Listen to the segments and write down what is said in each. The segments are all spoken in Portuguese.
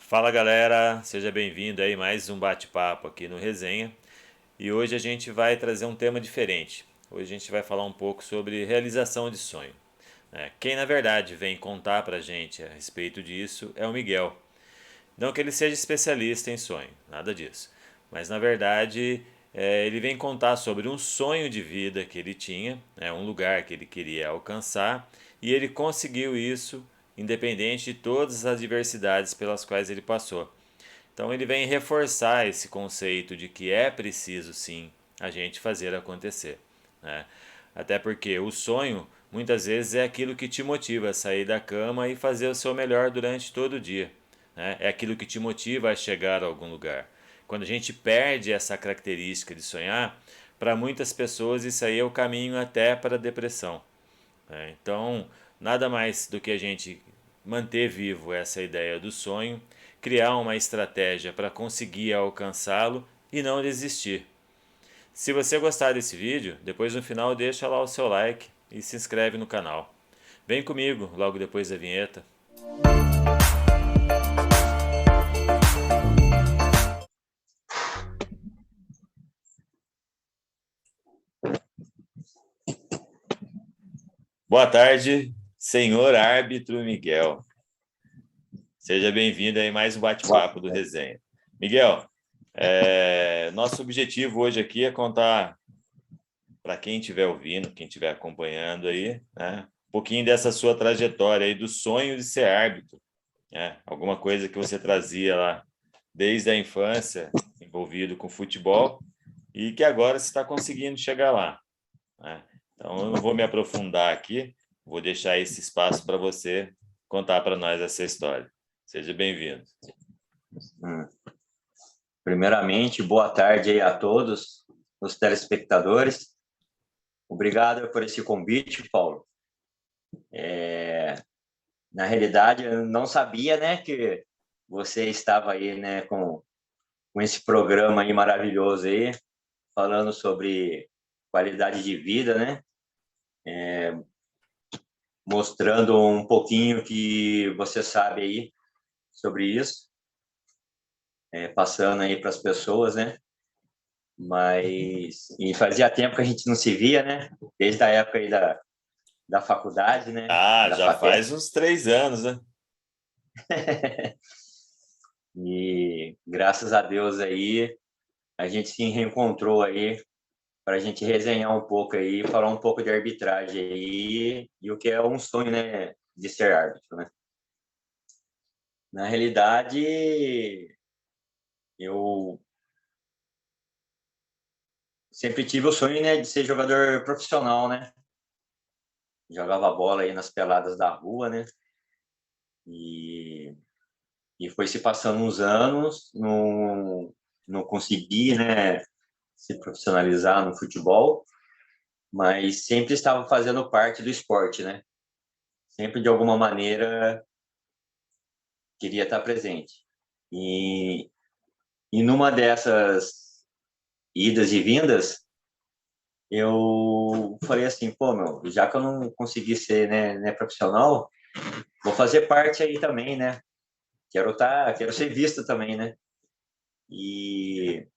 Fala galera, seja bem-vindo aí mais um bate-papo aqui no Resenha. E hoje a gente vai trazer um tema diferente. Hoje a gente vai falar um pouco sobre realização de sonho. Quem na verdade vem contar pra gente a respeito disso é o Miguel. Não que ele seja especialista em sonho, nada disso. Mas na verdade ele vem contar sobre um sonho de vida que ele tinha, um lugar que ele queria alcançar, e ele conseguiu isso independente de todas as adversidades pelas quais ele passou. Então ele vem reforçar esse conceito de que é preciso sim a gente fazer acontecer, né? Até porque o sonho muitas vezes é aquilo que te motiva a sair da cama e fazer o seu melhor durante todo o dia, né? É aquilo que te motiva a chegar a algum lugar. Quando a gente perde essa característica de sonhar, para muitas pessoas isso aí é o caminho até para a depressão, né? Então, nada mais do que a gente manter vivo essa ideia do sonho, criar uma estratégia para conseguir alcançá-lo e não desistir. Se você gostar desse vídeo, depois no final deixa lá o seu like e se inscreve no canal. Vem comigo logo depois da vinheta. Boa tarde, senhor árbitro Miguel. Seja bem-vindo aí mais um bate-papo do Resenha. Miguel, nosso objetivo hoje aqui é contar para quem estiver ouvindo, quem estiver acompanhando aí, né, um pouquinho dessa sua trajetória aí do sonho de ser árbitro, né? Alguma coisa que você trazia lá desde a infância, envolvido com futebol, e que agora você está conseguindo chegar lá, né? Então, eu não vou me aprofundar aqui, vou deixar esse espaço para você contar para nós essa história. Seja bem-vindo. Primeiramente, boa tarde aí a todos os telespectadores. Obrigado por esse convite, Paulo. Na realidade, eu não sabia, né, que você estava aí, né, com esse programa aí maravilhoso aí, falando sobre qualidade de vida, né, mostrando um pouquinho que você sabe aí sobre isso, passando aí para as pessoas, né. E fazia tempo que a gente não se via, né? Desde a época aí da faculdade, né? Ah, Da já FATEC. faz uns 3 anos, né? E graças a Deus aí a gente se reencontrou aí para a gente resenhar um pouco aí, falar um pouco de arbitragem aí e o que é um sonho, né? De ser árbitro, né? Na realidade, eu sempre tive o sonho, né, de ser jogador profissional, né? Jogava bola aí nas peladas da rua, né? E E foi se passando uns anos, não consegui, né, se profissionalizar no futebol, mas sempre estava fazendo parte do esporte, né? Sempre de alguma maneira queria estar presente. E, e numa dessas idas e vindas, eu falei assim, pô, meu, já que eu não consegui ser, né, profissional, vou fazer parte aí também, né? Quero ser visto também, né? E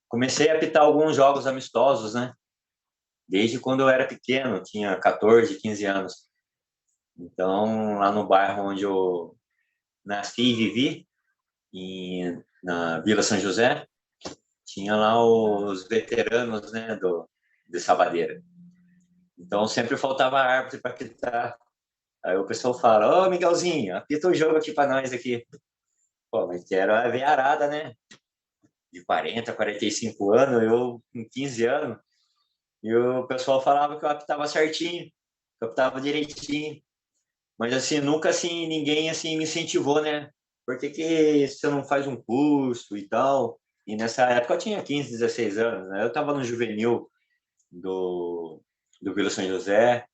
comecei a apitar alguns jogos amistosos, né? Desde quando eu era pequeno, tinha 14, 15 anos. Então, lá no bairro onde eu nasci e vivi, na Vila São José, tinha lá os veteranos, né, de Sabadeira. Então, sempre faltava árbitro para apitar. Aí o pessoal fala, ô Miguelzinho, apita o jogo aqui para nós aqui. Pô, mas que era a veiarada, né? De 40, 45 anos, eu com 15 anos. E o pessoal falava que eu apitava certinho, que eu apitava direitinho. Mas assim, nunca assim ninguém assim me incentivou, né? Por que que você não faz um curso e tal? E nessa época eu tinha 15, 16 anos, né? Eu estava no juvenil do Vila São José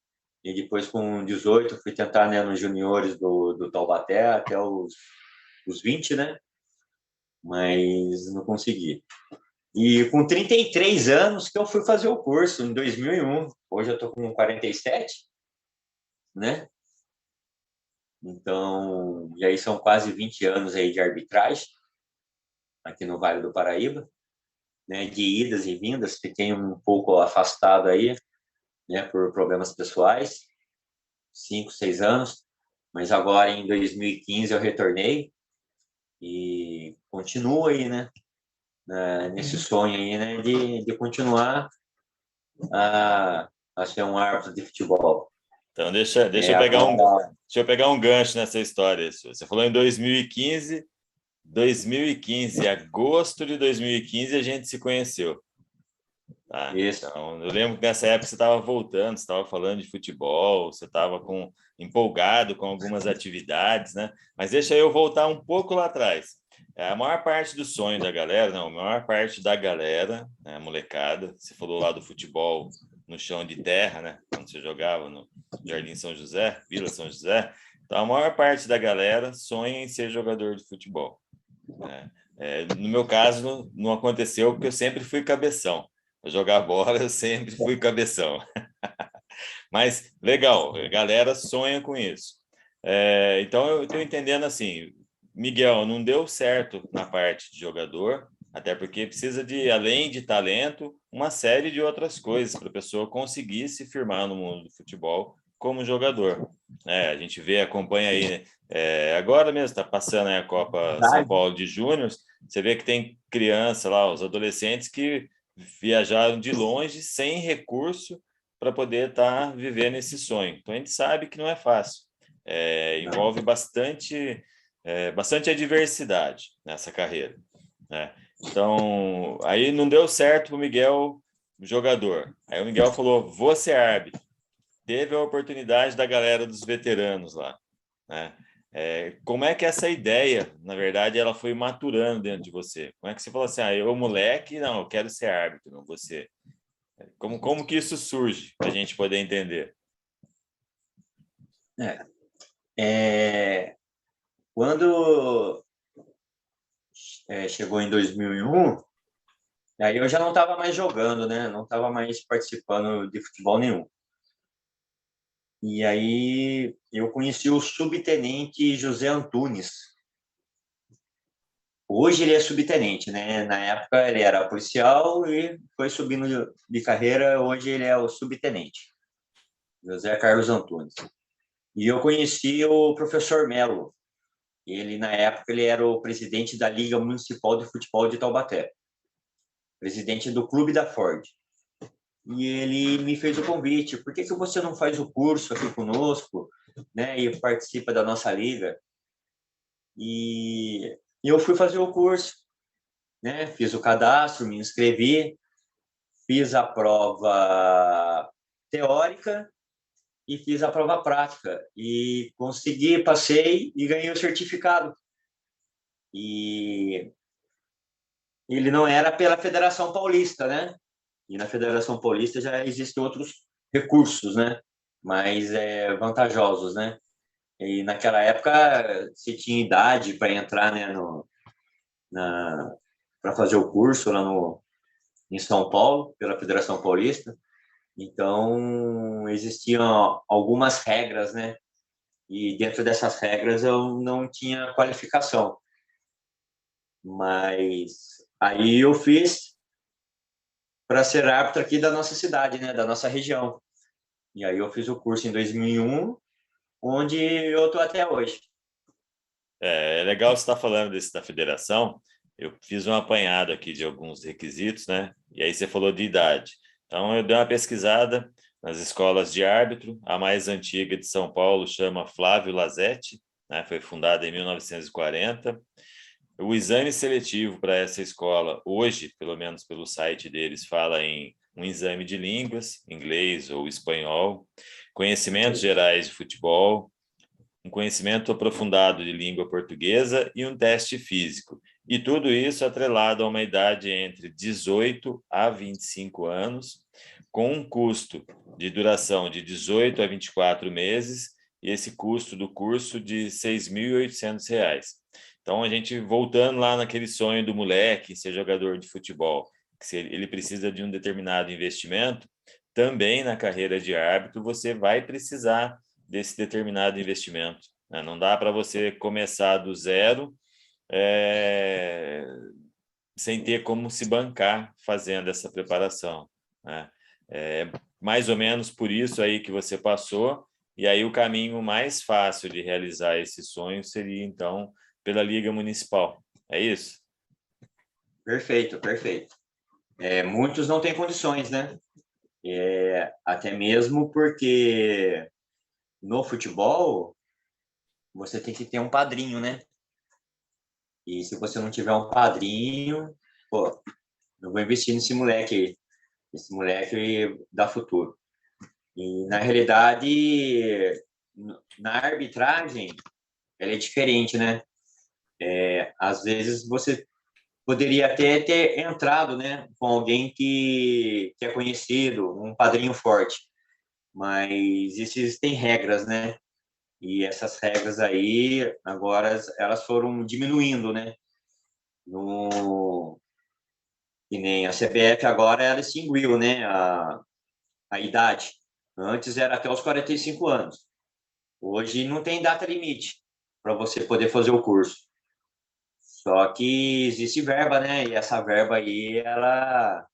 e depois com 18 fui tentar, né, nos juniores do Taubaté até os 20, né? Mas não consegui. E com 33 anos que eu fui fazer o curso, em 2001. Hoje eu tô com 47, né? Então, e aí são quase 20 anos aí de arbitragem aqui no Vale do Paraíba, né, de idas e vindas. Fiquei um pouco afastado aí, né, por problemas pessoais, 5, 6 anos, mas agora em 2015 eu retornei e continuo aí, né, nesse sonho aí, né, de continuar a ser um árbitro de futebol. Então, deixa eu pegar Agora, deixa eu pegar um gancho nessa história. Você falou em 2015, agosto de 2015, a gente se conheceu. Tá? isso, Então, eu lembro que nessa época você estava voltando, você estava falando de futebol, você estava empolgado com algumas atividades, né? Mas deixa eu voltar um pouco lá atrás. A maior parte do sonho da galera, não, a maior parte da galera, né, molecada, você falou lá do futebol no chão de terra, né? Quando você jogava no Jardim São José, Vila São José. Então, a maior parte da galera sonha em ser jogador de futebol, né? No meu caso, não aconteceu porque eu sempre fui cabeção. Eu jogar bola, eu sempre fui cabeção. Mas legal, a galera sonha com isso. Então eu estou entendendo assim, Miguel, não deu certo na parte de jogador, até porque precisa de, além de talento, uma série de outras coisas para a pessoa conseguir se firmar no mundo do futebol como jogador. A gente vê, acompanha aí, né? Agora mesmo está passando aí a Copa São Paulo de Júnior, você vê que tem criança lá, os adolescentes que viajaram de longe sem recurso para poder estar vivendo esse sonho. Então a gente sabe que não é fácil. Envolve bastante adversidade nessa carreira, né? Então aí não deu certo para o Miguel jogador. Aí o Miguel falou: vou ser árbitro. Teve a oportunidade da galera dos veteranos lá, né? Como é que essa ideia, na verdade, ela foi maturando dentro de você? Como é que você falou assim: eu moleque, não, eu quero ser árbitro, não você? Como que isso surge para a gente poder entender? é, é, quando chegou em 2001, aí eu já não estava mais jogando, né? Não estava mais participando de futebol nenhum. E aí eu conheci o subtenente José Antunes. Hoje ele é subtenente, né? Na época ele era policial e foi subindo de carreira. Hoje ele é o subtenente, José Carlos Antunes. E eu conheci o professor Melo. Ele, na época, ele era o presidente da Liga Municipal de Futebol de Taubaté, presidente do Clube da Ford. E ele me fez o convite: por que você não faz o curso aqui conosco, né? E participa da nossa liga? E eu fui fazer o curso, né? Fiz o cadastro, me inscrevi, fiz a prova teórica e fiz a prova prática. E consegui, passei e ganhei o certificado. E ele não era pela Federação Paulista, né? E na Federação Paulista já existem outros recursos, né? Mais vantajosos, né? E naquela época se tinha idade para entrar, né, para fazer o curso lá em São Paulo, pela Federação Paulista. Então, existiam algumas regras, né? E dentro dessas regras eu não tinha qualificação. Mas aí eu fiz para ser árbitro aqui da nossa cidade, né? Da nossa região. E aí eu fiz o curso em 2001, onde eu estou até hoje. É legal você estar falando desse da federação. Eu fiz um apanhado aqui de alguns requisitos, né? E aí você falou de idade. Então eu dei uma pesquisada nas escolas de árbitro. A mais antiga de São Paulo chama Flávio Lazetti, né? Foi fundada em 1940. O exame seletivo para essa escola, hoje, pelo menos pelo site deles, fala em um exame de línguas, inglês ou espanhol, conhecimentos gerais de futebol, um conhecimento aprofundado de língua portuguesa e um teste físico. E tudo isso atrelado a uma idade entre 18 a 25 anos, com um custo de duração de 18 a 24 meses e esse custo do curso de R$ 6.800. Então, a gente voltando lá naquele sonho do moleque ser jogador de futebol, que se ele precisa de um determinado investimento, também na carreira de árbitro você vai precisar desse determinado investimento. né? Não dá para você começar do zero é, sem ter como se bancar fazendo essa preparação, né? É mais ou menos por isso aí que você passou, e aí o caminho mais fácil de realizar esse sonho seria, então, pela Liga Municipal. É isso? Perfeito, perfeito. Muitos não têm condições, né? Até mesmo porque no futebol você tem que ter um padrinho, né? E se você não tiver um padrinho, pô, eu vou investir nesse moleque aí. Esse moleque dá futuro. E, na realidade, na arbitragem, ela é diferente, né? Às vezes você poderia até ter entrado, né, com alguém que é conhecido, um padrinho forte, mas existem regras, né? E essas regras aí, agora, elas foram diminuindo, né? No, que nem a CBF agora, ela extinguiu, né, a idade. Antes era até os 45 anos. Hoje não tem data limite para você poder fazer o curso. Só que existe verba, né? E essa verba aí, ela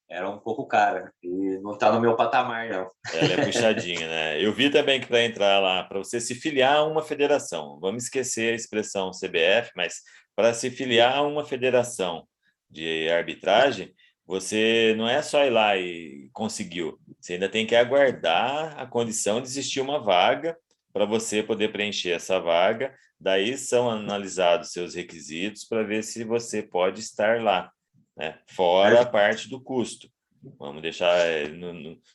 era um pouco cara. E não está no meu patamar, não. Ela é puxadinha, né? Eu vi também que para entrar lá, para você se filiar a uma federação, vamos esquecer a expressão CBF, mas para se filiar a uma federação de arbitragem, você não é só ir lá e conseguiu, você ainda tem que aguardar a condição de existir uma vaga para você poder preencher essa vaga. Daí são analisados seus requisitos para ver se você pode estar lá, né? Fora a parte do custo. Vamos deixar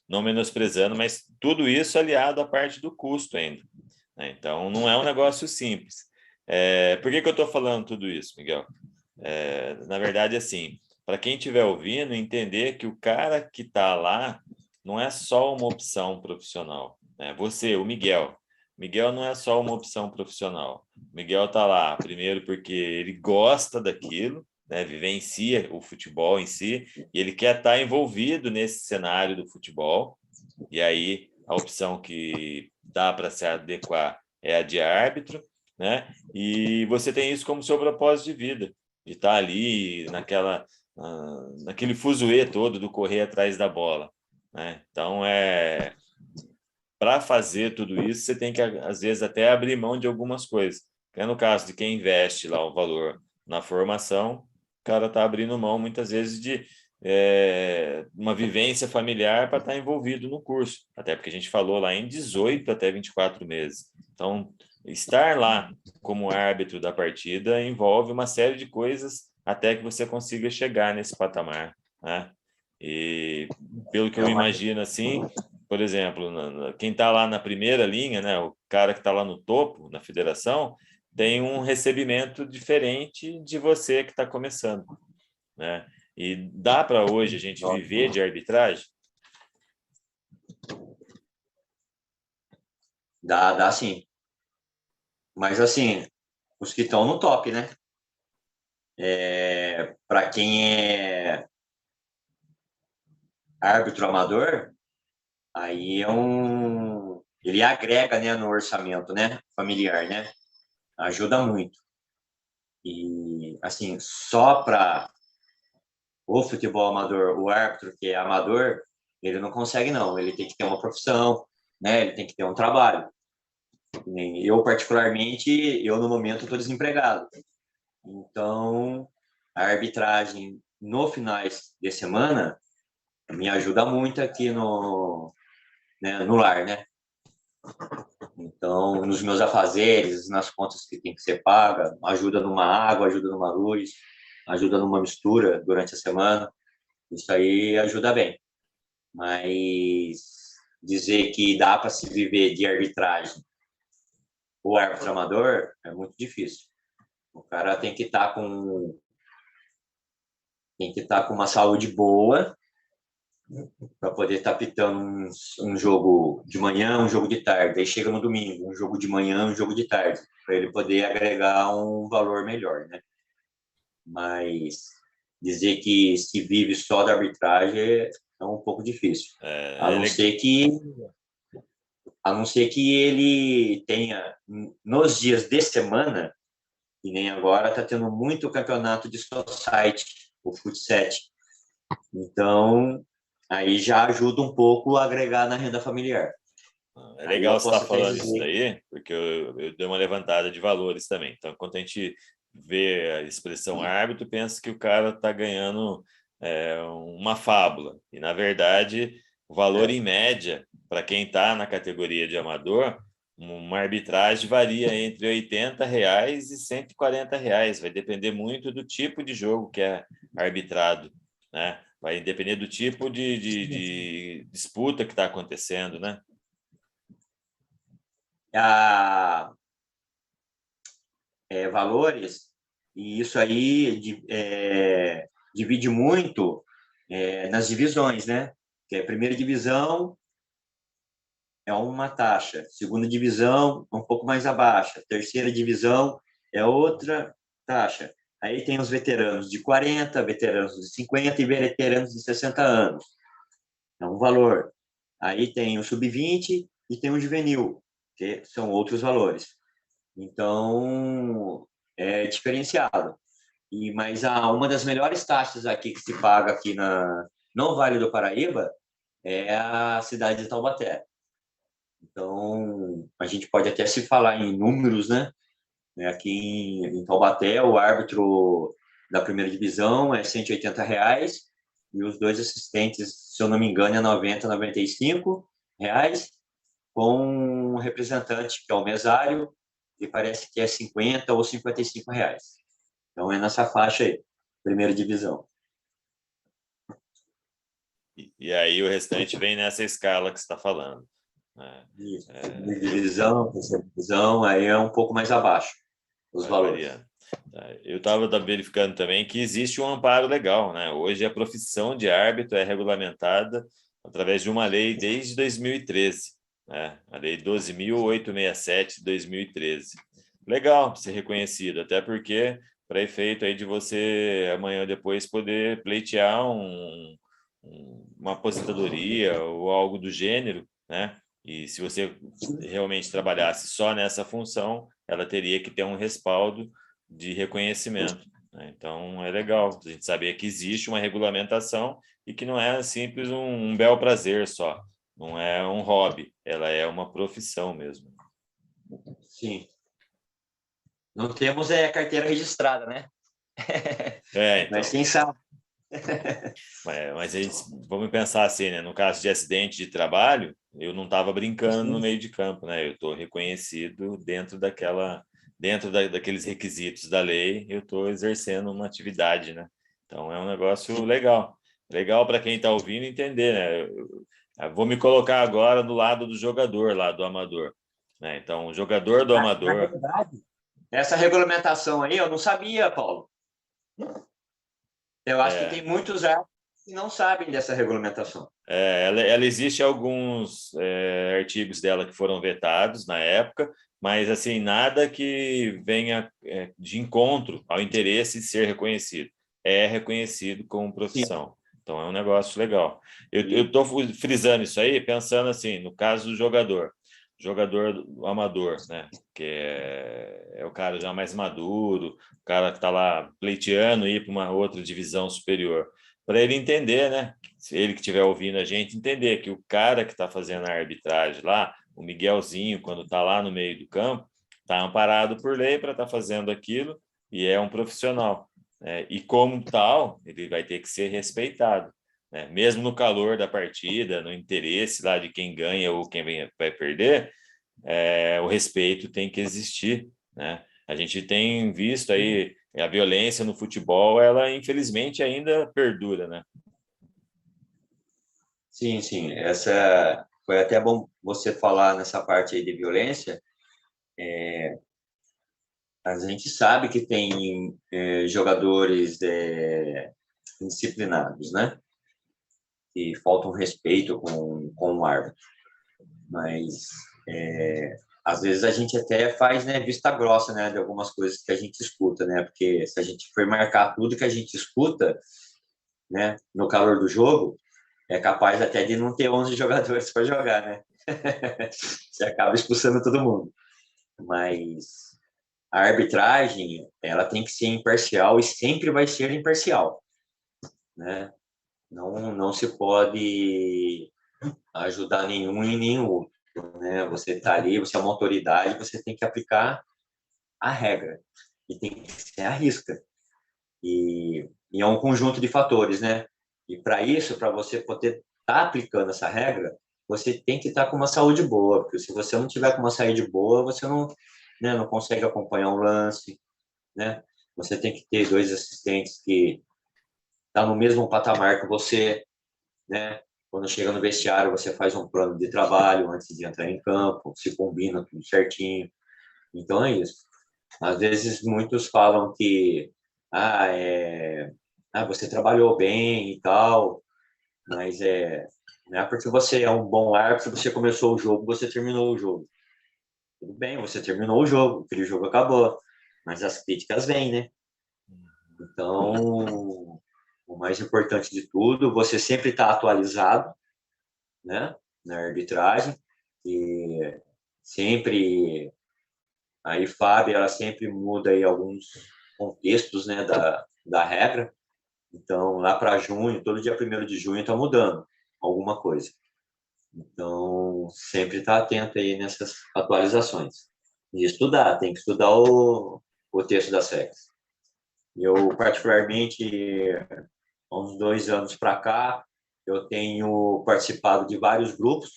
não menosprezando, mas tudo isso aliado à parte do custo ainda, né? Então, não é um negócio simples. Por que eu estou falando tudo isso, Miguel? Na verdade, assim, para quem estiver ouvindo, entender que o cara que está lá não é só uma opção profissional, né? Você, o Miguel. Miguel não é só uma opção profissional. O Miguel está lá, primeiro, porque ele gosta daquilo, né? Vivencia o futebol em si, e ele quer estar envolvido nesse cenário do futebol. E aí, a opção que dá para se adequar é a de árbitro, né? E você tem isso como seu propósito de vida, de estar ali naquele fuzuê todo do correr atrás da bola, né? Então, para fazer tudo isso, você tem que, às vezes, até abrir mão de algumas coisas. No caso de quem investe lá o valor na formação, o cara está abrindo mão, muitas vezes, de uma vivência familiar para estar envolvido no curso. Até porque a gente falou lá em 18 até 24 meses. Então, estar lá como árbitro da partida envolve uma série de coisas até que você consiga chegar nesse patamar, né? E pelo que É eu uma... imagino assim, por exemplo, quem está lá na primeira linha, né, o cara que está lá no topo, na federação, tem um recebimento diferente de você que está começando, né? E dá para hoje a gente viver de arbitragem? Dá sim. Mas, assim, os que estão no top, né? Para quem é árbitro amador, aí ele agrega, né, no orçamento, né, familiar, né? Ajuda muito. E, assim, só para o futebol amador, o árbitro que é amador, ele não consegue, não. Ele tem que ter uma profissão, né? Ele tem que ter um trabalho. Eu, particularmente, no momento, estou desempregado. Então, a arbitragem no finais de semana me ajuda muito aqui no lar, né? Então, nos meus afazeres, nas contas que tem que ser paga, ajuda numa água, ajuda numa luz, ajuda numa mistura durante a semana. Isso aí ajuda bem. Mas dizer que dá para se viver de arbitragem o árbitro amador é muito difícil. O cara tem que estar com uma saúde boa para poder estar pitando um jogo de manhã, um jogo de tarde. Aí chega no domingo, um jogo de manhã, um jogo de tarde, para ele poder agregar um valor melhor, né? Mas dizer que se vive só da arbitragem é um pouco difícil. A É, não ser que A não ser que ele tenha, nos dias de semana, e nem agora, está tendo muito campeonato de society, o futsal. Então, aí já ajuda um pouco a agregar na renda familiar. É Aí legal eu você estar posso até falando isso dizer, daí, porque eu dei uma levantada de valores também. Então, quando a gente vê a expressão árbitro, pensa que o cara está ganhando uma fábula. E, na verdade, o valor em média, para quem está na categoria de amador, uma arbitragem varia entre R$ 80 e R$ 140. Vai depender muito do tipo de jogo que é arbitrado, né? Vai depender do tipo de disputa que está acontecendo, né? a, valores, e isso aí divide muito nas divisões, né? Que é a primeira divisão é uma taxa, segunda divisão é um pouco mais abaixo, terceira divisão é outra taxa. Aí tem os veteranos de 40, veteranos de 50 e veteranos de 60 anos. É um valor. Aí tem o sub-20 e tem o juvenil, que são outros valores. Então, é diferenciado. Mas uma das melhores taxas aqui que se paga aqui no Vale do Paraíba é a cidade de Taubaté. Então, a gente pode até se falar em números, né? Aqui em Taubaté, o árbitro da primeira divisão é R$ 180 e os dois assistentes, se eu não me engano, é 90, R$ 95, com um representante, que é o mesário, e parece que é 50 ou R$ 55. Então, é nessa faixa aí, primeira divisão. E aí o restante vem nessa escala que você está falando, né? Isso. Segunda divisão, terceira divisão, aí é um pouco mais abaixo os Vai valores. variando. Eu estava verificando também que existe um amparo legal, né? Hoje a profissão de árbitro é regulamentada através de uma lei desde 2013, né? A lei 12.867 de 2013. Legal ser reconhecido, até porque para efeito aí de você amanhã ou depois poder pleitear uma aposentadoria ou algo do gênero, né? E se você realmente trabalhasse só nessa função, ela teria que ter um respaldo de reconhecimento, né? Então, é legal a gente saber que existe uma regulamentação e que não é simples um bel prazer só, não é um hobby, ela é uma profissão mesmo. Sim. Não temos carteira registrada, né? Mas Então. quem sabe? Mas vamos pensar assim, né? No caso de acidente de trabalho, eu não estava brincando no Sim. meio de campo, né? Eu estou reconhecido daqueles requisitos da lei, eu estou exercendo uma atividade, né? Então é um negócio legal, legal para quem está ouvindo entender, né? Eu vou me colocar agora do lado do jogador, lá do amador, né? Então o jogador do Na amador, verdade, essa regulamentação aí eu não sabia, Paulo. Eu acho que tem é, muitos árbitros que não sabem dessa regulamentação. ela existe alguns artigos dela que foram vetados na época, mas assim nada que venha de encontro ao interesse de ser reconhecido. É reconhecido como Sim. profissão. Então é um negócio legal. Eu E, estou frisando isso aí, pensando assim, no caso do jogador amador, né? Que é o cara já mais maduro, o cara que está lá pleiteando ir para uma outra divisão superior, para ele entender, né? Se ele que estiver ouvindo a gente, entender que o cara que está fazendo a arbitragem lá, o Miguelzinho, quando está lá no meio do campo, está amparado por lei para estar fazendo aquilo e é um profissional, né? E como tal, ele vai ter que ser respeitado, né? Mesmo no calor da partida, no interesse lá de quem ganha ou quem vai perder, o respeito tem que existir, né? A gente tem visto aí a violência no futebol, ela infelizmente ainda perdura, né? sim, sim. Essa foi até bom você falar nessa parte aí de violência. A gente sabe que tem jogadores indisciplinados, né? Que faltam respeito com o árbitro. Mas às vezes a gente até faz, né, vista grossa, né, de algumas coisas que a gente escuta, né? Porque se a gente for marcar tudo que a gente escuta, né, no calor do jogo, é capaz até de não ter 11 jogadores para jogar, né? você acaba expulsando todo mundo. Mas a arbitragem, ela tem que ser imparcial e sempre vai ser imparcial, né? Não se pode ajudar nenhum e nenhum outro, né? Você está ali, você é uma autoridade, você tem que aplicar a regra e tem que ser a risca. E é um conjunto de fatores, né? E para isso, para você poder estar aplicando essa regra, você tem que estar com uma saúde boa, porque se você não tiver com uma saúde boa, você não, né, não consegue acompanhar um lance, né? Você tem que ter dois assistentes que estão no mesmo patamar que você, né? Quando chega no vestiário, você faz um plano de trabalho antes de entrar em campo, se combina tudo certinho. Então é isso. Às vezes muitos falam que ah, você trabalhou bem e tal, mas não é porque você é um bom árbitro, você começou o jogo, você terminou o jogo. Tudo bem, você terminou o jogo, aquele jogo acabou, mas as críticas vêm, né? Então, o mais importante de tudo, você sempre está atualizado, né, na arbitragem, e sempre a IFAB, ela sempre muda aí alguns contextos, né, da regra. Então, lá para junho, todo dia 1º de junho está mudando alguma coisa. Então, sempre está atento aí nessas atualizações. E estudar, tem que estudar o texto das regras. Eu, particularmente, há uns 2 anos para cá, eu tenho participado de vários grupos,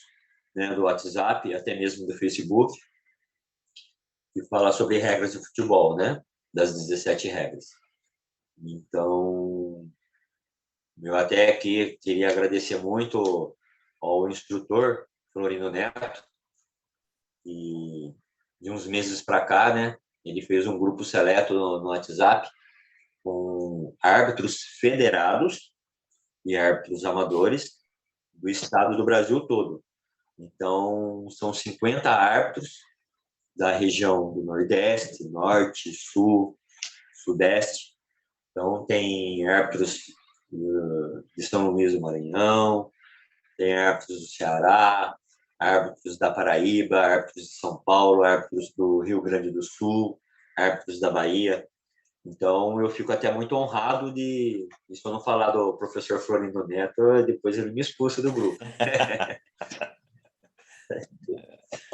né, do WhatsApp, até mesmo do Facebook, que fala sobre regras de futebol, né, das 17 regras. Então, eu até aqui queria agradecer muito ao instrutor Florino Neto, e de uns meses para cá, né, ele fez um grupo seleto no WhatsApp com árbitros federados e árbitros amadores do estado do Brasil todo. Então, são 50 árbitros da região do Nordeste, Norte, Sul, Sudeste. Então, tem árbitros de São Luís do Maranhão, tem árbitros do Ceará, árbitros da Paraíba, árbitros de São Paulo, árbitros do Rio Grande do Sul, árbitros da Bahia. Então, eu fico até muito honrado de só não falar do professor Florindo Neto, depois ele me expulsa do grupo.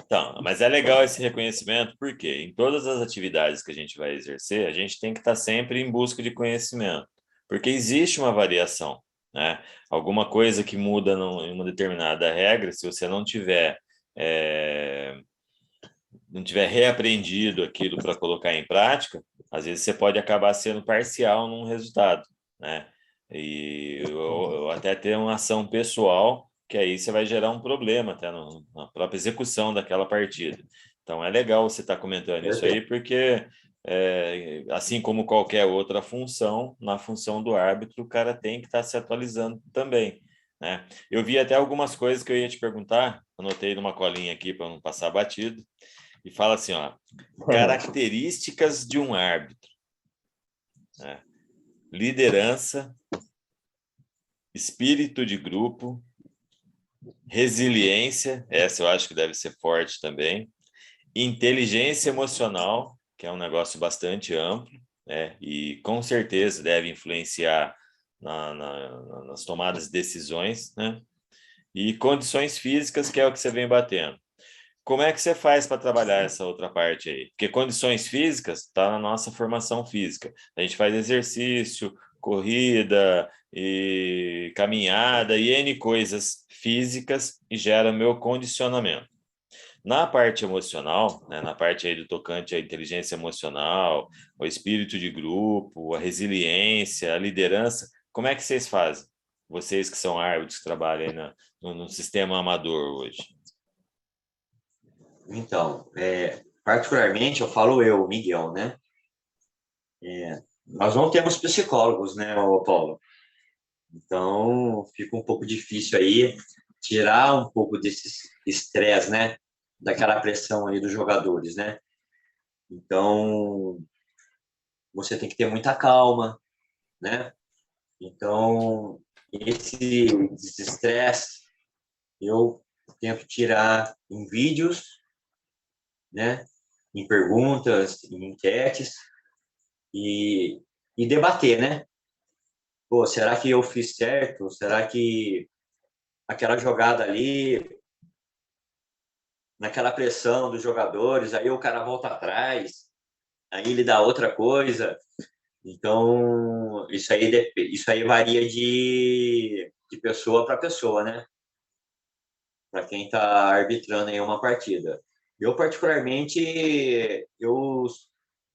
Então, mas é legal esse reconhecimento, porque em todas as atividades que a gente vai exercer, a gente tem que estar sempre em busca de conhecimento, porque existe uma variação, né? Alguma coisa que muda em uma determinada regra, se você é, não tiver reaprendido aquilo para colocar em prática, às vezes você pode acabar sendo parcial num resultado, né? E eu até ter uma ação pessoal, que aí você vai gerar um problema até na própria execução daquela partida. Então é legal você estar comentando isso aí, porque assim como qualquer outra função, na função do árbitro, o cara tem que estar se atualizando também, né? Eu vi até algumas coisas que eu ia te perguntar, anotei numa colinha aqui para não passar batido, e fala assim, ó, características de um árbitro, né? Liderança, espírito de grupo, resiliência, essa eu acho que deve ser forte também, inteligência emocional, que é um negócio bastante amplo, né? E com certeza deve influenciar nas tomadas de decisões, né? E condições físicas, que é o que você vem batendo. Como é que você faz para trabalhar essa outra parte aí? Porque condições físicas está na nossa formação física. A gente faz exercício, corrida e caminhada e N coisas físicas e gera meu condicionamento. Na parte emocional, né, na parte aí do tocante à inteligência emocional, o espírito de grupo, a resiliência, a liderança, como é que vocês fazem? Vocês que são árbitros, que trabalham aí no sistema amador hoje. Então, particularmente, eu falo eu, Miguel, né? Nós não temos psicólogos, né, Paulo? Então, fica um pouco difícil aí tirar um pouco desse estresse, né? Daquela pressão aí dos jogadores, né? Então, você tem que ter muita calma, né? Então, esse desestresse, eu tento tirar em vídeos, né? Em perguntas, em enquetes e, e debater, né? Pô, será que eu fiz certo? Será que aquela jogada ali, naquela pressão dos jogadores, aí o cara volta atrás, aí ele dá outra coisa. Então, isso aí varia de pessoa para pessoa, né? Para quem está arbitrando em uma partida. Eu, particularmente, eu,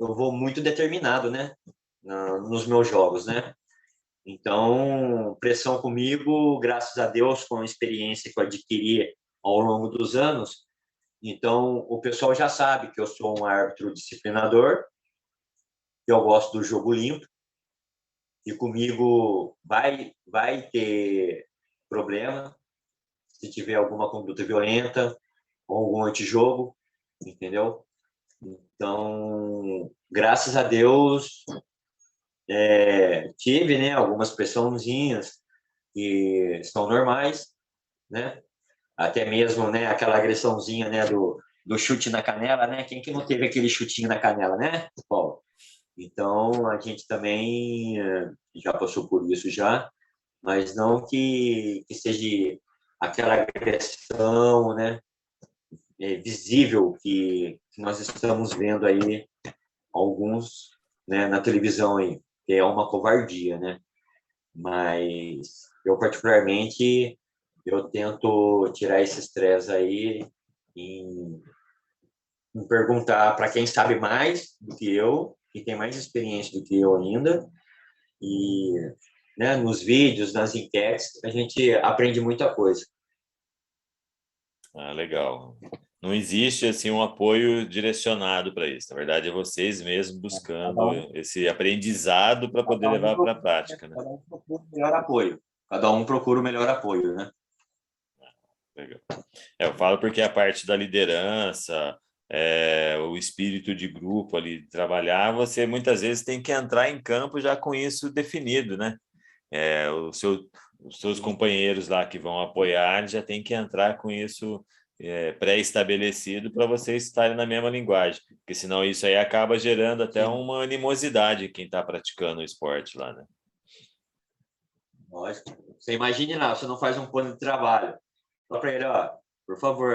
eu vou muito determinado, né? Nos meus jogos, né? Então, pressão comigo, graças a Deus, com a experiência que eu adquiri ao longo dos anos. Então, o pessoal já sabe que eu sou um árbitro disciplinador, que eu gosto do jogo limpo, e comigo vai ter problema se tiver alguma conduta violenta ou algum antijogo, entendeu? Então, graças a Deus, tive, né, algumas pressãozinhas que são normais, né? Até mesmo, né, aquela agressãozinha, né, do chute na canela, né? Quem que não teve aquele chutinho na canela, né, Paulo? Então, a gente também já passou por isso já, mas não que seja aquela agressão, né, visível que nós estamos vendo aí alguns, né, na televisão aí, que é uma covardia, né? Mas eu particularmente eu tento tirar esse estresse aí em, em perguntar para quem sabe mais do que eu, que tem mais experiência do que eu ainda, e né, nos vídeos, nas enquetes, a gente aprende muita coisa. Ah, legal. Não existe assim um apoio direcionado para isso. Na verdade, é vocês mesmos Cada buscando um, esse aprendizado para poder cada um levar para a procura, prática, né? cada um procura o melhor apoio. Cada um procura o melhor apoio, né? Legal. Eu falo porque a parte da liderança, o espírito de grupo ali, de trabalhar, você muitas vezes tem que entrar em campo já com isso definido, né? É, os seus Sim. companheiros lá que vão apoiar já tem que entrar com isso pré-estabelecido para vocês estarem na mesma linguagem, porque senão isso aí acaba gerando até Sim. uma animosidade em quem está praticando o esporte lá, né? Lógico. Você imagine lá, você não faz um plano de trabalho. Fala para ele, ó, por favor,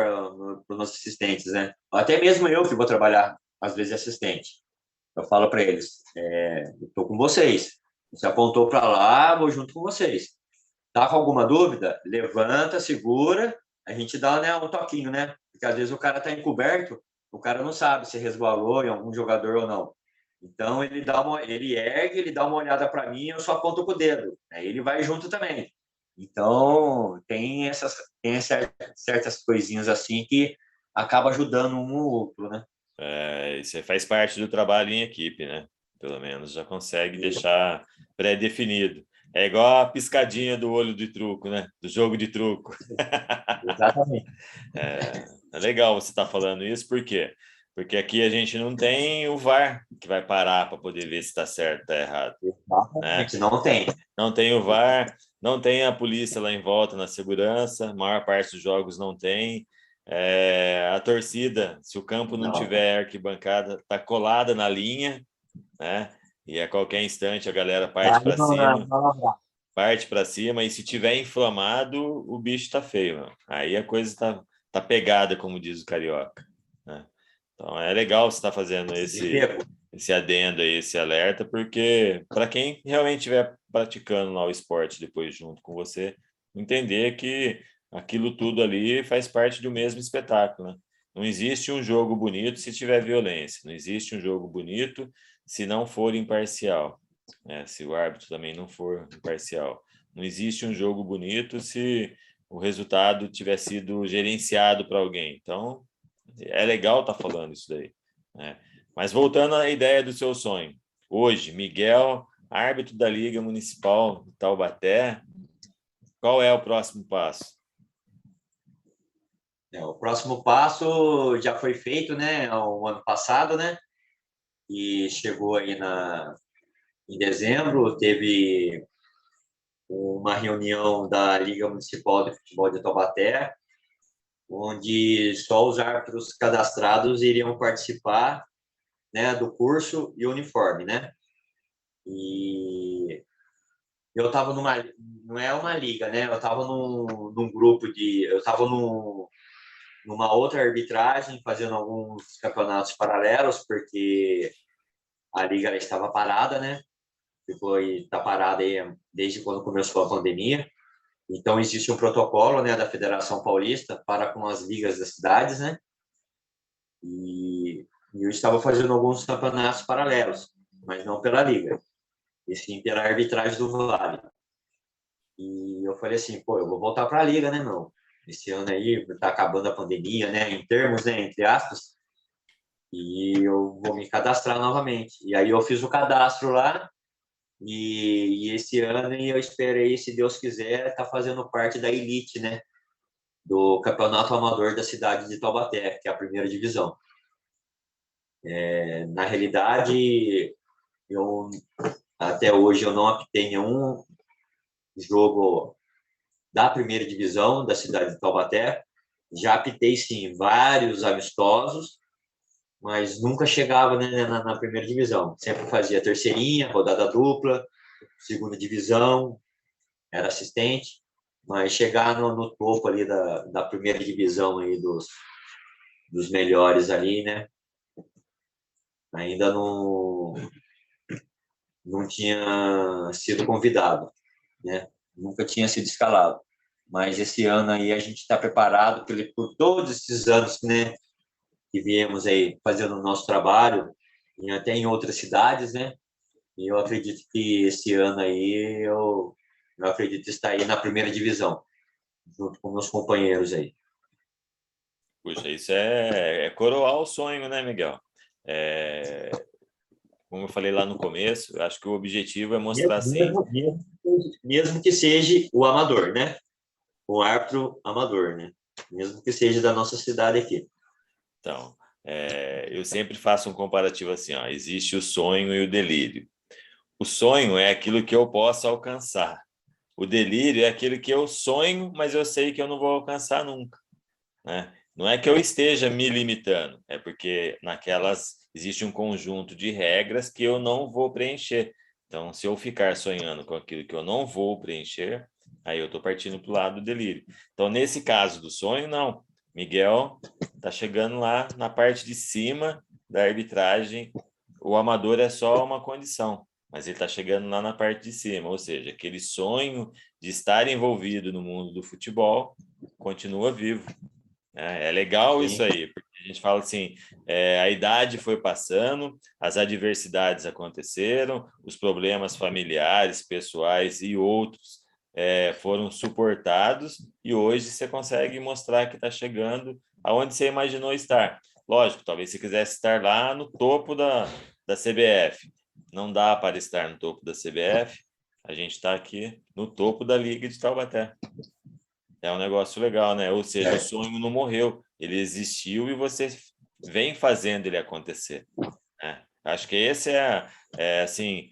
para os nossos assistentes, né? Até mesmo eu que vou trabalhar, às vezes, assistente. Eu falo para eles, eu estou com vocês. Você apontou para lá, vou junto com vocês. Tá com alguma dúvida? Levanta, segura, a gente dá, né, um toquinho, né? Porque às vezes o cara está encoberto, o cara não sabe se resvalou em algum jogador ou não. Então ele ergue, ele dá uma olhada para mim, eu só aponto com o dedo. Aí ele vai junto também. Então tem certas coisinhas assim que acaba ajudando um ou outro, né? Você faz parte do trabalho em equipe, né? Pelo menos já consegue deixar pré-definido. É igual a piscadinha do olho de truco, né? Do jogo de truco. Exatamente. É legal você estar falando isso, por quê? Porque aqui a gente não tem o VAR que vai parar para poder ver se está certo ou está errado, né? Exatamente. Não tem. Não tem o VAR, não tem a polícia lá em volta na segurança, a maior parte dos jogos não tem. A torcida, se o campo não Não. tiver arquibancada, está colada na linha, né? E a qualquer instante a galera Tá aí parte para cima, e se tiver inflamado, o bicho tá feio, mano. Aí a coisa tá pegada, como diz o carioca, né? Então é legal você estar fazendo esse adendo aí, esse alerta, porque para quem realmente estiver praticando lá o esporte depois junto com você, entender que aquilo tudo ali faz parte do mesmo espetáculo, né? Não existe um jogo bonito se tiver violência, não existe um jogo bonito se não for imparcial, né? Se o árbitro também não for imparcial. Não existe um jogo bonito se o resultado tiver sido gerenciado para alguém. Então, é legal estar falando isso daí, né? Mas voltando à ideia do seu sonho. Hoje, Miguel, árbitro da Liga Municipal de Taubaté, qual é o próximo passo? O próximo passo já foi feito, né, o ano passado, né? E chegou aí em dezembro, teve uma reunião da Liga Municipal de Futebol de Taubaté, onde só os árbitros cadastrados iriam participar, né, do curso e uniforme, né? E eu estava não é uma liga, né? Eu estava num grupo eu estava numa outra arbitragem, fazendo alguns campeonatos paralelos, porque a liga ela estava parada, né? Está parada aí desde quando começou a pandemia. Então, existe um protocolo, né, da Federação Paulista para com as ligas das cidades, né? E eu estava fazendo alguns campeonatos paralelos, mas não pela liga, e sim pela arbitragem do Vale. E eu falei assim, pô, eu vou voltar para a liga, né, meu? Esse ano aí tá acabando a pandemia, né, em termos, né, entre aspas, e eu vou me cadastrar novamente. E aí eu fiz o cadastro lá, e esse ano eu esperei, se Deus quiser, estar fazendo parte da elite, né, do campeonato amador da cidade de Taubaté, que é a primeira divisão. Na realidade, eu até hoje eu não apitei nenhum jogo da primeira divisão da cidade de Taubaté. Já apitei, sim, vários amistosos, mas nunca chegava, né, na primeira divisão. Sempre fazia terceirinha, rodada dupla, segunda divisão, era assistente, mas chegar no topo ali da primeira divisão aí dos melhores ali, né? Ainda não tinha sido convidado, né? Nunca tinha sido escalado. Mas esse ano aí a gente está preparado por todos esses anos, né, que viemos aí fazendo o nosso trabalho, e até em outras cidades, né? E eu acredito que esse ano aí eu acredito estar aí na primeira divisão, junto com meus companheiros aí. Puxa, isso é coroar o sonho, né, Miguel? É, como eu falei lá no começo, eu acho que o objetivo é mostrar assim. Mesmo que seja o amador, né? O árbitro amador, né? Mesmo que seja da nossa cidade aqui. Então, eu sempre faço um comparativo assim, ó, existe o sonho e o delírio. O sonho é aquilo que eu posso alcançar. O delírio é aquilo que eu sonho, mas eu sei que eu não vou alcançar nunca, né? Não é que eu esteja me limitando, é porque naquelas existe um conjunto de regras que eu não vou preencher. Então, se eu ficar sonhando com aquilo que eu não vou preencher, aí eu estou partindo para o lado do delírio. Então, nesse caso do sonho, não. Miguel está chegando lá na parte de cima da arbitragem. O amador é só uma condição, mas ele está chegando lá na parte de cima, ou seja, aquele sonho de estar envolvido no mundo do futebol continua vivo. É legal isso Sim, aí, porque a gente fala assim, a idade foi passando, as adversidades aconteceram, os problemas familiares, pessoais e outros foram suportados e hoje você consegue mostrar que está chegando aonde você imaginou estar. Lógico, talvez você quisesse estar lá no topo da CBF. Não dá para estar no topo da CBF, a gente está aqui no topo da Liga de Taubaté. É um negócio legal, né? Ou seja, o sonho não morreu, ele existiu e você vem fazendo ele acontecer, né? Acho que esse assim,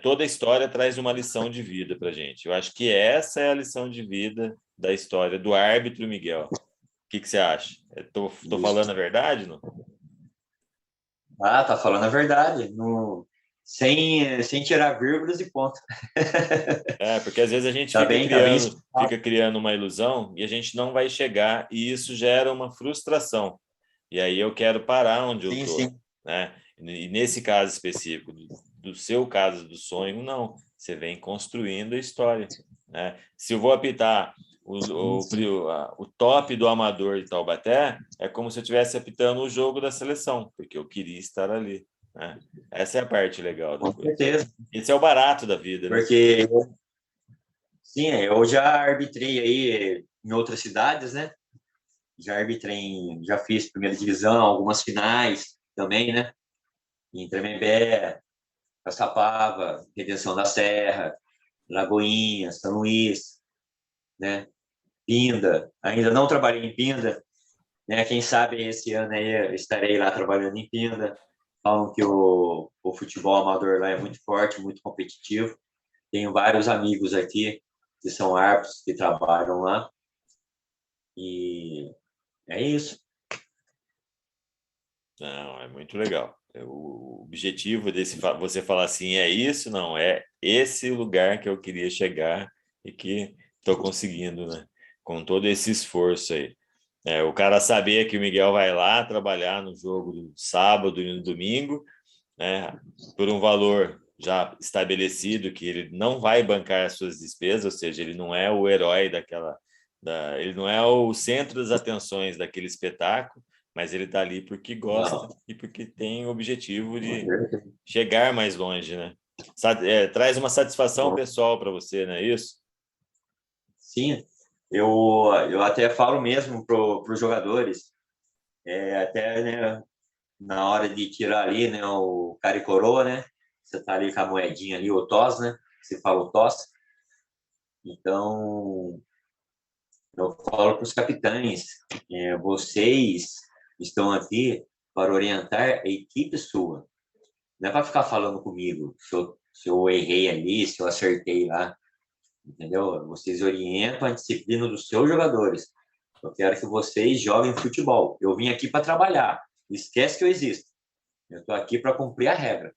toda a história traz uma lição de vida para gente. Eu acho que essa é a lição de vida da história do árbitro Miguel. O que você acha? Tô falando a isso. verdade, não? Ah, tá falando a verdade. No, sem tirar vírgulas e ponto. Porque às vezes a gente Tá bem fica explicado. criando uma ilusão e a gente não vai chegar e isso gera uma frustração. E aí eu quero parar onde eu Sim, tô, sim. né? E nesse caso específico do seu caso do sonho, não. Você vem construindo a história, né? Se eu vou apitar Sim, sim. o top do amador de Taubaté, é como se eu estivesse apitando o jogo da seleção, porque eu queria estar ali, né? Essa é a parte legal da Com coisa. certeza. Esse é o barato da vida, né? Porque, sim, eu já arbitrei aí em outras cidades, né? Já fiz primeira divisão, algumas finais também, né? Em Tremembé, Caçapava, Redenção da Serra, Lagoinha, São Luís, né? Pinda. Ainda não trabalhei em Pinda, né? Quem sabe esse ano aí eu estarei lá trabalhando em Pinda. Falam que o futebol amador lá é muito forte, muito competitivo. Tenho vários amigos aqui que são árbitros que trabalham lá. E É isso. Não, é muito legal. O objetivo desse, você falar assim, é isso? Não, é esse lugar que eu queria chegar e que estou conseguindo, né? Com todo esse esforço aí. O cara saber que o Miguel vai lá trabalhar no jogo do sábado e no domingo, né? Por um valor já estabelecido, que ele não vai bancar as suas despesas, ou seja, ele não é o herói ele não é o centro das atenções daquele espetáculo, mas ele está ali porque gosta Não. e porque tem o objetivo de chegar mais longe, né? Traz uma satisfação pessoal para você, não é isso? Sim, eu até falo mesmo para os jogadores, até, né, na hora de tirar ali, né, o cara e coroa, né? Você tá ali com a moedinha ali, o TOS, né? Você fala o TOS. Então, eu falo para os capitães, vocês estão aqui para orientar a equipe sua. Não é para ficar falando comigo se eu errei ali, se eu acertei lá, entendeu? Vocês orientam a disciplina dos seus jogadores. Eu quero que vocês joguem futebol. Eu vim aqui para trabalhar. Esquece que eu existo. Eu estou aqui para cumprir a regra.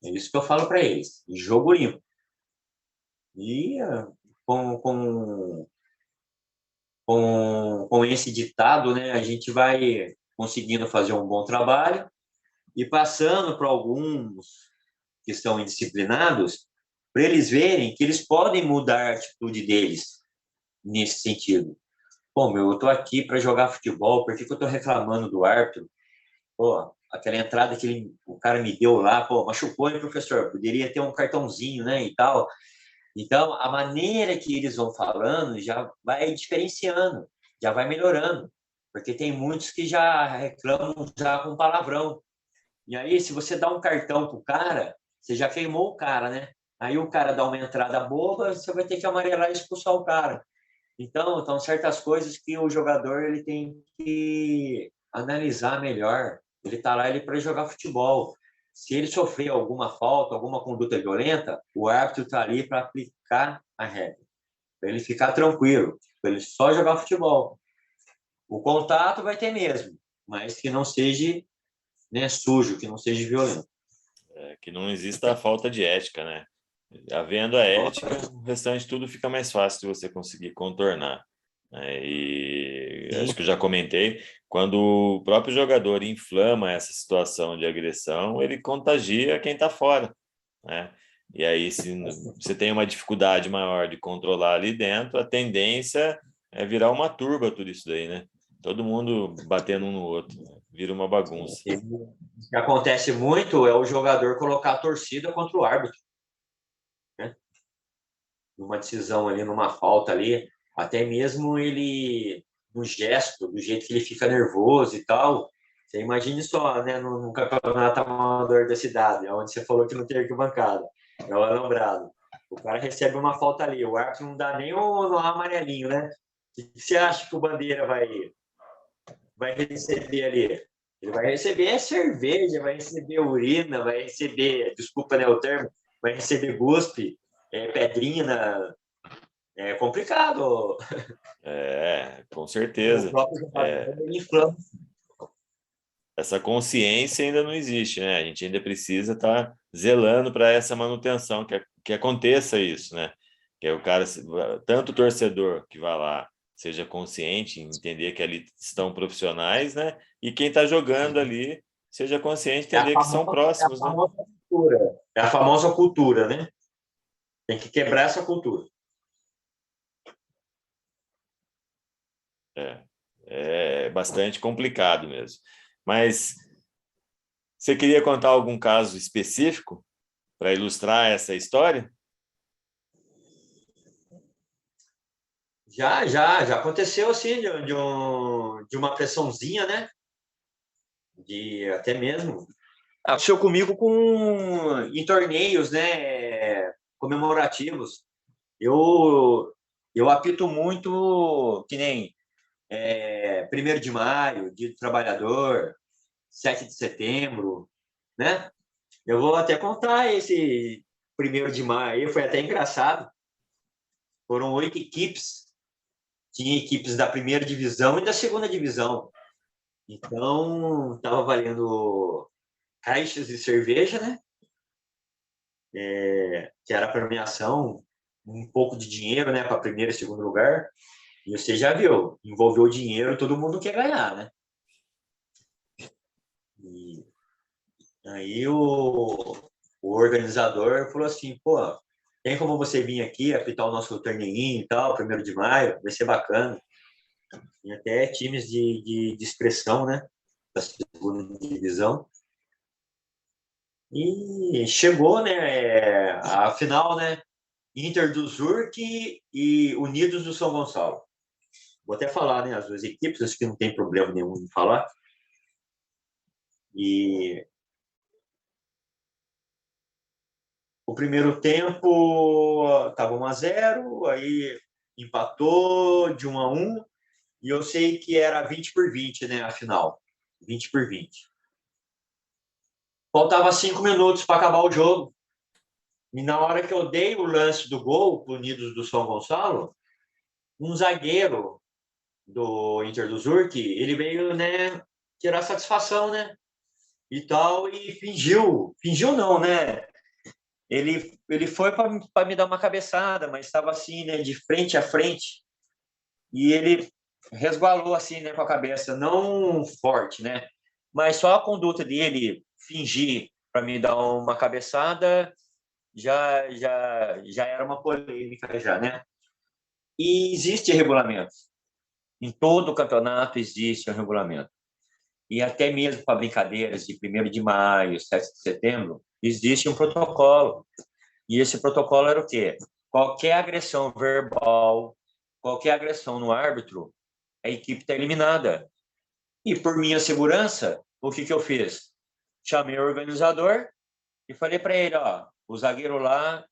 É isso que eu falo para eles. E jogo limpo. E com, com esse ditado, né, a gente vai conseguindo fazer um bom trabalho e passando para alguns que são indisciplinados, para eles verem que eles podem mudar a atitude deles nesse sentido. Pô, meu, eu estou aqui para jogar futebol, por que eu estou reclamando do árbitro? Pô, aquela entrada que o cara me deu lá, pô, machucou, hein, professor? Poderia ter um cartãozinho, né, e tal. Então, a maneira que eles vão falando já vai diferenciando, já vai melhorando, porque tem muitos que já reclamam já com palavrão. E aí, se você dá um cartão pro cara, você já queimou o cara, né? Aí o cara dá uma entrada boba, você vai ter que amarelar e expulsar o cara. Então certas coisas que o jogador ele tem que analisar melhor. Ele está lá ele para jogar futebol. Se ele sofrer alguma falta, alguma conduta violenta, o árbitro está ali para aplicar a regra, para ele ficar tranquilo, para ele só jogar futebol. O contato vai ter mesmo, mas que não seja, né, sujo, que não seja violento. Que não exista a falta de ética, né? Havendo a ética, o restante tudo fica mais fácil de você conseguir contornar, né? E acho Sim. que eu já comentei, quando o próprio jogador inflama essa situação de agressão, ele contagia quem está fora, né? E aí, se você tem uma dificuldade maior de controlar ali dentro, a tendência é virar uma turba tudo isso daí, né? Todo mundo batendo um no outro, vira uma bagunça. O que acontece muito é o jogador colocar a torcida contra o árbitro, né? Numa decisão ali, numa falta ali, até mesmo ele no gesto, do jeito que ele fica nervoso e tal. Você imagine só, né, no campeonato amador da cidade, onde você falou que não tem arquibancada, é o Alambrado. O cara recebe uma falta ali, o árbitro não dá nem o amarelinho, né? O que você acha que o Bandeira vai receber ali? Ele vai receber cerveja, vai receber urina, vai receber, desculpa, né, o termo, vai receber guspe, pedrinha é complicado. Com O certeza. próprio jogador É, ele inflama. essa consciência ainda não existe, né? A gente ainda precisa estar zelando para essa manutenção, que aconteça isso, né? Que é o cara, tanto o torcedor que vai lá, seja consciente, entender que ali estão profissionais, né? E quem está jogando ali seja consciente, É a entender que são famosa, é a próximos, né? famosa cultura. É a famosa cultura, né? Tem que quebrar essa cultura. É, é bastante complicado mesmo. Mas você queria contar algum caso específico para ilustrar essa história? Já aconteceu assim, de uma pressãozinha, né? De até mesmo. Aconteceu comigo em torneios, né? Comemorativos. Eu apito muito, que nem 1º de maio, Dia do Trabalhador, 7 de setembro, né? Eu vou até contar esse 1º de maio, foi até engraçado. Foram 8 equipes, tinha equipes da primeira divisão e da segunda divisão. Então, estava valendo caixas de cerveja, né? Que era a premiação, um pouco de dinheiro, né? Para primeiro e segundo lugar. E você já viu, envolveu dinheiro, todo mundo quer ganhar, né? E aí o organizador falou assim, pô, tem como você vir aqui apitar o nosso torneinho e tal, 1º de maio, vai ser bacana. Tem até times de expressão, né? Da segunda divisão. E chegou, né? A final, né? Inter do Zurich e Unidos do São Gonçalo. Vou até falar, né? As duas equipes, acho que não tem problema nenhum em falar. E o primeiro tempo estava 1-0, aí empatou de 1-1, e eu sei que era 20-20, né? A final. 20-20. Faltava 5 minutos para acabar o jogo. E na hora que eu dei o lance do gol para o Unidos do São Gonçalo, um zagueiro do Inter do Zurich, ele veio, né, tirar satisfação, né, e tal, e fingiu não, né, ele foi para me dar uma cabeçada, mas estava assim, né, de frente a frente, e ele resvalou assim, né, com a cabeça, não forte, né, mas só a conduta dele fingir para me dar uma cabeçada já era uma polêmica já, né? E existe regulamento. Em todo o campeonato existe um regulamento. E até mesmo para brincadeiras de 1º de maio, 7 de setembro, existe um protocolo. E esse protocolo era o quê? Qualquer agressão verbal, qualquer agressão no árbitro, a equipe está eliminada. E por minha segurança, o que eu fiz? Chamei o organizador e falei para ele, ó, o zagueiro lá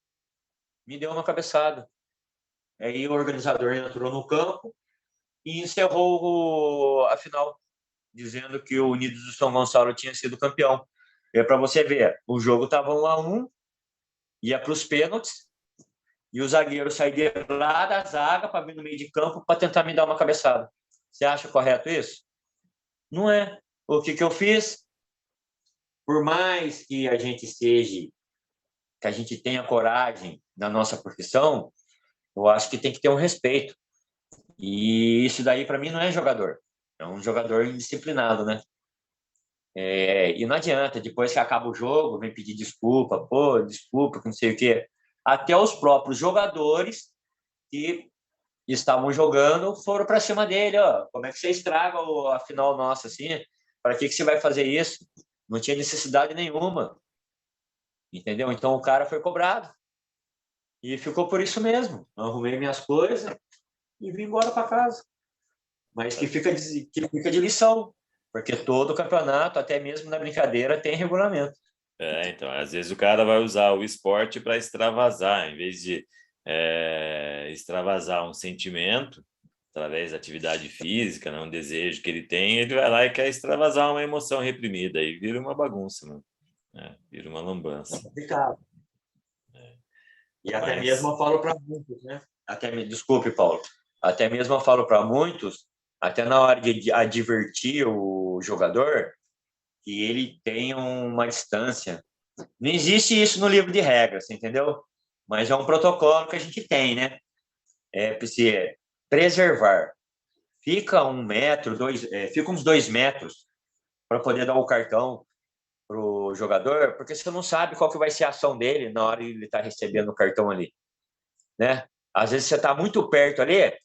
me deu uma cabeçada. Aí o organizador entrou no campo e encerrou a final, dizendo que o Unidos do São Gonçalo tinha sido campeão. É para você ver, o jogo estava 1-1, ia para os pênaltis, e o zagueiro saía lá da zaga para vir no meio de campo para tentar me dar uma cabeçada. Você acha correto isso? Não é. O que eu fiz? Por mais que a gente seja, que a gente tenha coragem na nossa profissão, eu acho que tem que ter um respeito. E isso daí, para mim, não é jogador. É um jogador indisciplinado, né? E não adianta, depois que acaba o jogo, vem pedir desculpa, pô, desculpa, que não sei o quê. Até os próprios jogadores que estavam jogando foram para cima dele, ó. Como é que você estraga a final nossa assim? Para que você vai fazer isso? Não tinha necessidade nenhuma, entendeu? Então o cara foi cobrado e ficou por isso mesmo. Eu arrumei minhas coisas e vim embora para casa. Mas que fica de lição, porque todo campeonato, até mesmo na brincadeira, tem regulamento. Então, às vezes o cara vai usar o esporte para extravasar, em vez de extravasar um sentimento através da atividade física, né, um desejo que ele tem, ele vai lá e quer extravasar uma emoção reprimida, aí vira uma bagunça, né? Vira uma É lambança. complicado. E até mesmo Mas, eu falo para muitos, né? Desculpe, Paulo. Até mesmo eu falo para muitos, até na hora de advertir o jogador, que ele tenha uma distância. Não existe isso no livro de regras, entendeu? Mas é um protocolo que a gente tem, né? Para se preservar. Fica 1 metro, fica uns 2 metros para poder dar o cartão para o jogador, porque você não sabe qual que vai ser a ação dele na hora que ele está recebendo o cartão ali, né? Às vezes você está muito perto ali,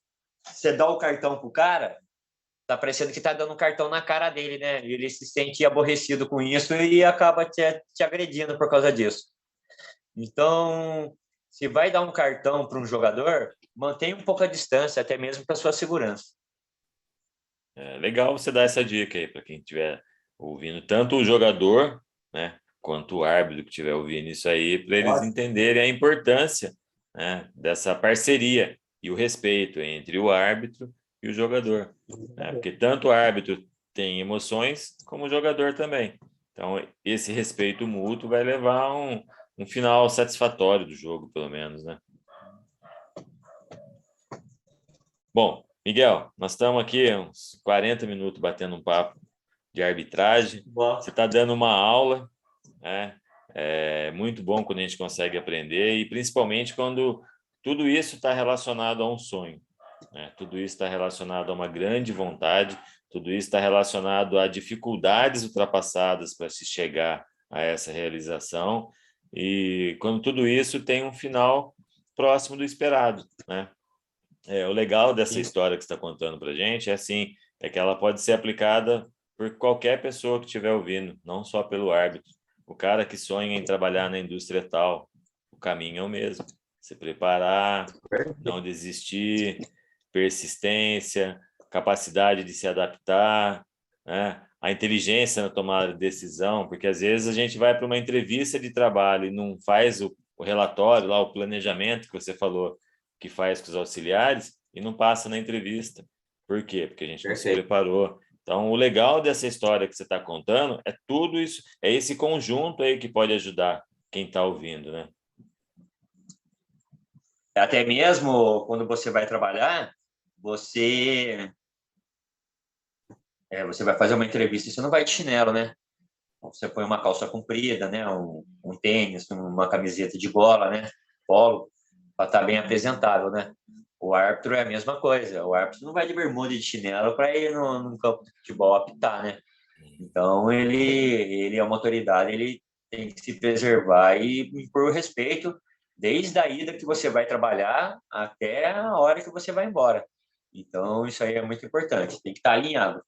você dá o cartão pro cara, tá parecendo que tá dando um cartão na cara dele, né? E ele se sente aborrecido com isso e acaba te agredindo por causa disso. Então, se vai dar um cartão para um jogador, mantenha um pouco a distância, até mesmo para sua segurança. é legal você dar essa dica aí para quem estiver ouvindo, tanto o jogador, né, quanto o árbitro que estiver ouvindo isso aí, para eles Pode. entenderem a importância, né, dessa parceria e o respeito entre o árbitro e o jogador, né, porque tanto o árbitro tem emoções, como o jogador também. Então, esse respeito mútuo vai levar a um final satisfatório do jogo, pelo menos, né? Bom, Miguel, nós estamos aqui uns 40 minutos batendo um papo. de arbitragem. Bom, Você está dando uma aula, né? É muito bom quando a gente consegue aprender e principalmente quando tudo isso está relacionado a um sonho, né? Tudo isso está relacionado a uma grande vontade, tudo isso está relacionado a dificuldades ultrapassadas para se chegar a essa realização e quando tudo isso tem um final próximo do esperado, né? O legal dessa sim, história que você está contando para a gente é assim, é que ela pode ser aplicada por qualquer pessoa que estiver ouvindo, não só pelo árbitro. O cara que sonha em trabalhar na indústria tal, o caminho é o mesmo. Se preparar, não desistir, persistência, capacidade de se adaptar, né? A inteligência na tomada de decisão, porque às vezes a gente vai para uma entrevista de trabalho e não faz o relatório, lá, o planejamento que você falou que faz com os auxiliares e não passa na entrevista. Por quê? Porque a gente não se perfeito. preparou. Então, o legal dessa história que você está contando é tudo isso, é esse conjunto aí que pode ajudar quem está ouvindo, né? Até mesmo quando você vai trabalhar, você, você vai fazer uma entrevista e você não vai de chinelo, né? Você põe uma calça comprida, né? Um tênis, uma camiseta de gola, né? Polo, para estar bem apresentável, né? O árbitro é a mesma coisa. O árbitro não vai de bermuda e de chinelo para ir no campo de futebol apitar, né? Então, ele é uma autoridade, ele tem que se preservar e impor o respeito desde a ida que você vai trabalhar até a hora que você vai embora. Então, isso aí é muito importante, tem que estar alinhado.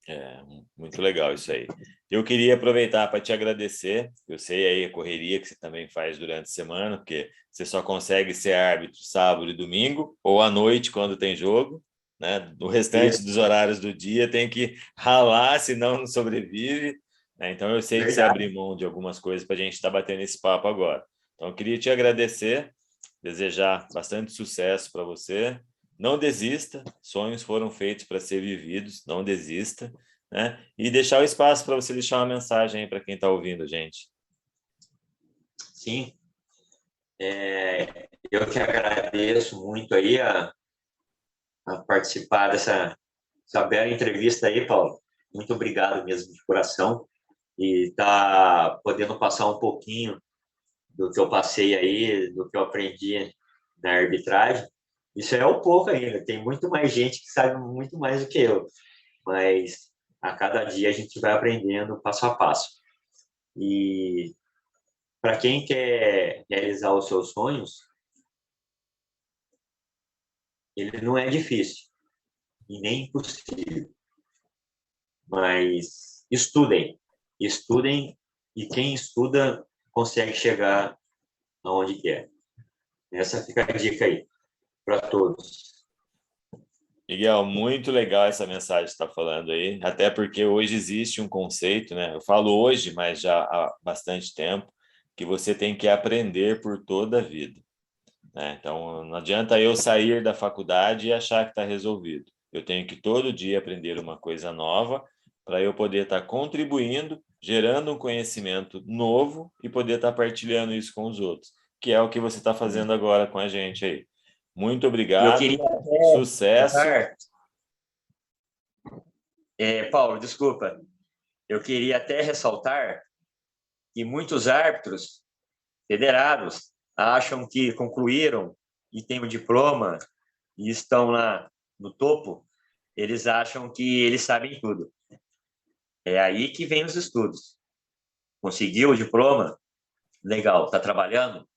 É, muito legal isso aí. Eu queria aproveitar para te agradecer. Eu sei aí a correria que você também faz durante a semana, porque você só consegue ser árbitro sábado e domingo, ou à noite, quando tem jogo, né? No restante Isso, dos horários do dia tem que ralar, senão não sobrevive, né? Então eu sei que você verdade. abriu mão de algumas coisas para a gente estar batendo esse papo agora. Então eu queria te agradecer, desejar bastante sucesso para você. Não desista, sonhos foram feitos para ser vividos, não desista, né? E deixar o espaço para você deixar uma mensagem aí para quem está ouvindo a gente. Sim, eu que agradeço muito aí a participar dessa bela entrevista aí, Paulo. Muito obrigado mesmo de coração e tá podendo passar um pouquinho do que eu passei aí, do que eu aprendi na arbitragem. Isso é um pouco ainda, tem muito mais gente que sabe muito mais do que eu, mas a cada dia a gente vai aprendendo passo a passo. E para quem quer realizar os seus sonhos, ele não é difícil e nem impossível, mas estudem, estudem e quem estuda consegue chegar aonde quer. Essa fica a dica aí para todos. Miguel, muito legal essa mensagem que você está falando aí, até porque hoje existe um conceito, né? Eu falo hoje, mas já há bastante tempo, que você tem que aprender por toda a vida, né? Então, não adianta eu sair da faculdade e achar que está resolvido. Eu tenho que todo dia aprender uma coisa nova para eu poder estar contribuindo, gerando um conhecimento novo e poder estar partilhando isso com os outros, que é o que você está fazendo agora com a gente aí. Muito E eu queria obrigado, até sucesso. ressaltar, Paulo, desculpa, eu queria até ressaltar que muitos árbitros federados acham que concluíram e têm o diploma e estão lá no topo, eles acham que eles sabem tudo. É aí que vem os estudos. Conseguiu o diploma? Legal, está trabalhando?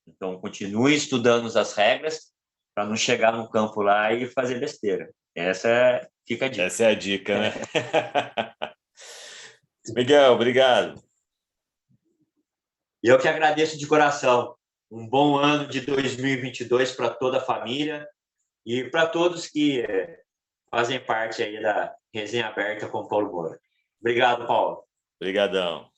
Então, continue estudando as regras para não chegar no campo lá e fazer besteira. Fica a dica. Essa é a dica, né? Miguel, obrigado. E eu que agradeço de coração. Um bom ano de 2022 para toda a família e para todos que fazem parte aí da resenha aberta com o Paulo Moura. Obrigado, Paulo. Obrigadão.